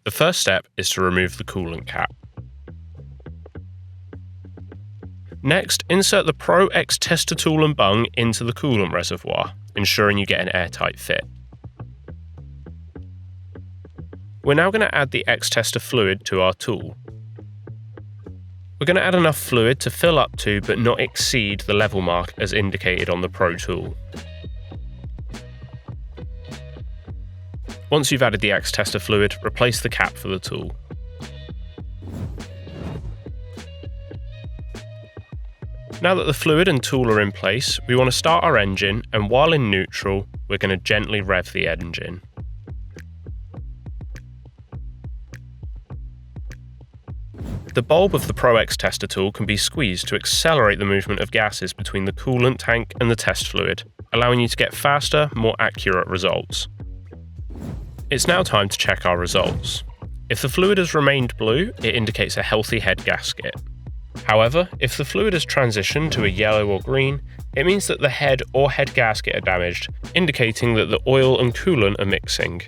The first step is to remove the coolant cap. Next, insert the Pro X tester tool and bung into the coolant reservoir, ensuring you get an airtight fit. We're now going to add the X tester fluid to our tool. We're going to add enough fluid to fill up to but not exceed the level mark as indicated on the Pro tool. Once you've added the X tester fluid, replace the cap for the tool. Now that the fluid and tool are in place, we want to start our engine, and while in neutral, we're going to gently rev the engine. The bulb of the Pro X tester tool can be squeezed to accelerate the movement of gases between the coolant tank and the test fluid, allowing you to get faster, more accurate results. It's now time to check our results. If the fluid has remained blue, it indicates a healthy head gasket. However, if the fluid has transitioned to a yellow or green, it means that the head or head gasket are damaged, indicating that the oil and coolant are mixing.